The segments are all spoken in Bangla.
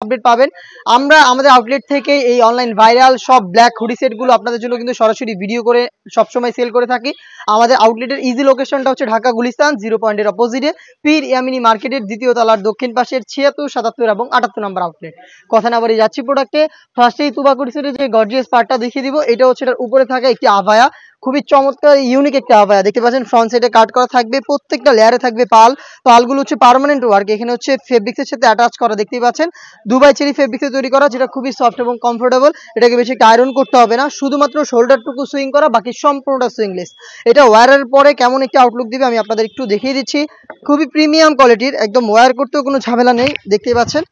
আপডেট পাবেন। আমরা আমাদের আউটলেট থেকে এই অনলাইন ভাইরাল সব ব্ল্যাক হুডি সেটগুলো আপনাদের জন্য কিন্তু সরাসরি ভিডিও করে সবসময় সেল করে থাকি। আমাদের আউটলেটের ইজি লোকেশনটা হচ্ছে ঢাকা গুলিস্তান 0 পয়েন্টের অপোজিটে পীর ইয়ামিনী মার্কেটের দ্বিতীয় তলার দক্ষিণ পাশের 76, 77 এবং 78 নম্বর আউটলেট। কথা না বলে যাচ্ছি প্রোডাক্টে। ফার্স্টেই তুবা হুডি সেটের যে গর্জিয়াস পার্টটা দেখিয়ে দিব, এটা হচ্ছে এটার উপরে থাকা একটি আভায়া, খুবই চমৎকার ইউনিক একটা আভায়া। দেখতে পাচ্ছেন ফ্রন্ট সাইডে কাট করা থাকবে, প্রত্যেকটা লেয়ারে থাকবে পাল। পালগুলো হচ্ছে পার্মানেন্ট ওয়ার্ক, এখানে হচ্ছে ফেব্রিক্সের সাথে অ্যাটাচ করা। দেখতেই পাচ্ছেন দুবাই চেরি ফেব্রিক্সে তৈরি করা, যেটা খুবই সফট এবং কমফোর্টেবল। এটাকে বেশি একটা আয়রন করতে হবে না, শুধুমাত্র শোল্ডারটুকু সুইং করা, বাকি সম্পূর্ণটা সুইংলেস। এটা ওয়্যারের পরে কেমন একটা আউটলুক দিবে আমি আপনাদের একটু দেখিয়ে দিচ্ছি। খুবই প্রিমিয়াম কোয়ালিটির, একদম ওয়্যার করতেও কোনো ঝামেলা নেই। দেখতেই পাচ্ছেন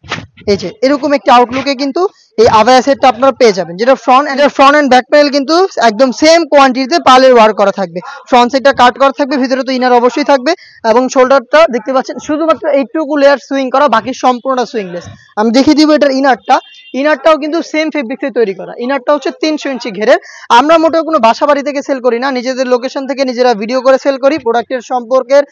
এই যে এরকম একটি আউটলুকে কিন্তু এই আভায়া সেটটা আপনারা পেয়ে যাবেন, যেটা ফ্রন্ট এন্ড ব্যাক প্যানেল কিন্তু একদম সেম কোয়ান্টিটিতে পালের ওয়ার্ক করা থাকবে। ফ্রন্ট সাইডটা কাট করা থাকবে, ভিতরে তো ইনার অবশ্যই থাকবে, এবং শোল্ডারটা দেখতে পাচ্ছেন শুধুমাত্র এইটুকু লেয়ার সুইং করা, বাকি সম্পূর্ণটা সুইংলেস। আমি দেখিয়ে দিব এটার ইনারটাও কিন্তু সেম ফেব্রিক্সে তৈরি করা। ইনারটা হচ্ছে 300 ইঞ্চি ঘেরের। আমরা মোটেও কোনো বাসা বাড়ি থেকে সেল করি না, নিজেদের লোকেশন থেকে নিজেরা ভিডিও করে সেল করি। প্রোডাক্টের সম্পর্কের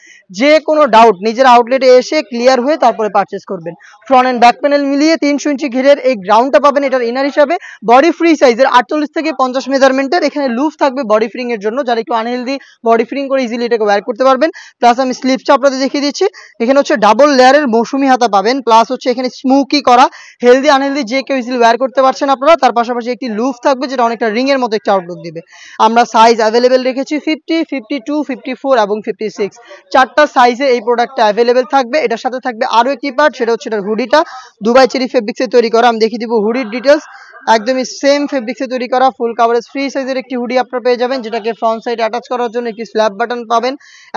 যে কোনো ডাউট নিজের আউটলেটে এসে ক্লিয়ার হয়ে তারপরে পারচেস করবেন। ফ্রন্ট এন্ড ব্যাক প্যানেল মিলিয়ে 300 ইঞ্চি ঘেরের এই গ্রাউন্ডটা পাবেন এটার ইনার হিসাবে। বডি ফ্রি সাইজের 48 থেকে 50 মেজারমেন্টের, এখানে লুজ থাকবে বডি ফ্রিং এর জন্য, যারা একটু আনহেলদি বডি ফ্রিং করে ইজিলি এটাকে ওয়্যার করতে পারবেন। প্লাস আমি স্লিপসটা আপনাদের দেখিয়ে দিচ্ছি, এখানে হচ্ছে ডাবল লেয়ারের মৌসুমি হাতা পাবেন, প্লাস হচ্ছে এখানে স্মোকি করা। হেলদি আনহেলদি যে কেউ ইজিলি ওয়্যার করতে পারছেন আপনারা। তার পাশাপাশি একটি লুজ থাকবে, যেটা অনেকটা রিং এর মতো একটা আউটলুক দিবে। আমরা সাইজ অ্যাভেলেবেল রেখেছি 50, 52, 54 এবং 56। চারটা সাইজে এই প্রোডাক্টটা অ্যাভেলেবেল থাকবে। এটার সাথে থাকবে আরো একটি পার্ট, সেটা হচ্ছে এটার হুডিটা, দুবাই চেরি ফেব্রিক্সে তৈরি করা। আমি দেখিয়ে দিব হুডির ডিটেলস। একদমই সেম ফেব্রিক্সে তৈরি করা ফুল কাভারেজ ফ্রি সাইজের একটি হুডি আপনারা পেয়ে যাবেন, যেটাকে ফ্রন্ট সাইড অ্যাটাচ করার জন্য একটি স্ল্যাব বাটন পাবেন,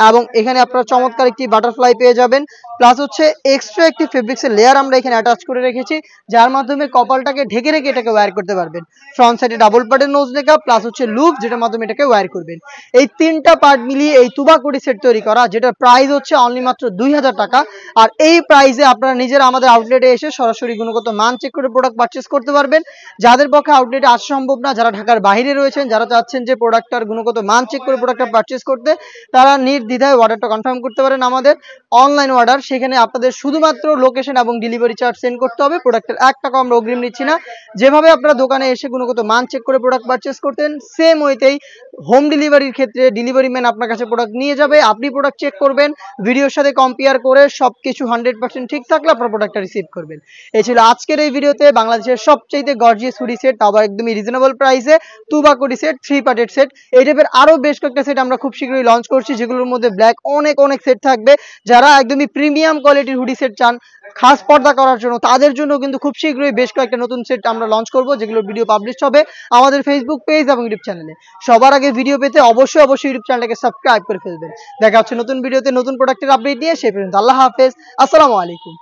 এবং এখানে আপনারা চমৎকার একটি বাটারফ্লাই পেয়ে যাবেন। প্লাস হচ্ছে এক্সট্রা একটি ফেব্রিক্সের লেয়ার আমরা এখানে অ্যাটাচ করে রেখেছি, যার মাধ্যমে কপালটাকে ঢেকে রেখে এটাকে ওয়্যার করতে পারবেন। ফ্রন্ট সাইডে ডাবল পার্টের নোজ লেখা, প্লাস হচ্ছে লুপ, যেটার মাধ্যমে এটাকে ওয়্যার করবেন। এই তিনটা পার্ট মিলিয়ে এই তুবা কোটি সেট তৈরি করা, যেটার প্রাইস হচ্ছে অনলি মাত্র 2000 টাকা। আর এই প্রাইসে আপনারা নিজেরা আমাদের আউটলেটে এসে সরাসরি গুণগত মান চেক করে প্রোডাক্ট পারচেস করতে পারবেন। যাদের পক্ষে আউটলেটে আসা সম্ভব না, যারা ঢাকার বাইরে রয়েছেন, যারা চাচ্ছেন যে প্রোডাক্টটার গুণগত মান চেক করে প্রোডাক্টটা পারচেস করতে, তারা নির্দ্বিধায় অর্ডারটা কনফার্ম করতে পারেন। আমাদের অনলাইন অর্ডার, সেখানে আপনাদের শুধুমাত্র লোকেশন এবং ডেলিভারি চার্জ সেন্ড করতে হবে। প্রোডাক্টের 1 টাকা আমরা অগ্রিম নিচ্ছি না। যেভাবে আপনারা দোকানে এসে গুণগত মান চেক করে প্রোডাক্ট পারচেস করতেন, সেম ওইতেই হোম ডেলিভারির ক্ষেত্রে ডেলিভারি ম্যান আপনার কাছে প্রোডাক্ট নিয়ে যাবে, আপনি প্রোডাক্ট চেক করবেন, ভিডিওর সাথে কম্পেয়ার করে সবকিছু 100% ঠিক থাকলে আপনার প্রোডাক্টটা রিসিভ করবেন। এই ছিল আজকের এই ভিডিওতে বাংলাদেশের সবচেয়ে গর্জিয়াস হুডি সেট, আবার একদমই রিজনেবল প্রাইসে তুবা কোটি সেট, 3 পার্টের সেট। এই টাইপের আরো বেশ কয়েকটা সেট আমরা খুব শীঘ্রই লঞ্চ করছি, যেগুলোর মধ্যে ব্ল্যাক অনেক সেট থাকবে। যারা একদমই প্রিমিয়াম কোয়ালিটির হুডি সেট চান খাস পর্দা করার জন্য, তাদের জন্য কিন্তু খুব শীঘ্রই বেশ কয়েকটা নতুন সেট আমরা লঞ্চ করব, যেগুলোর ভিডিও পাবলিশ হবে আমাদের ফেসবুক পেজ এবং ইউটিউব চ্যানেলে। সবার আগে ভিডিও পেতে অবশ্যই ইউটিউব চ্যানেলটাকে সাবস্ক্রাইব করে ফেলবেন। দেখা হচ্ছে নতুন ভিডিওতে নতুন প্রোডাক্টের আপডেট নিয়ে। সেই পর্যন্ত আল্লাহ হাফেজ, আসসালামু আলাইকুম।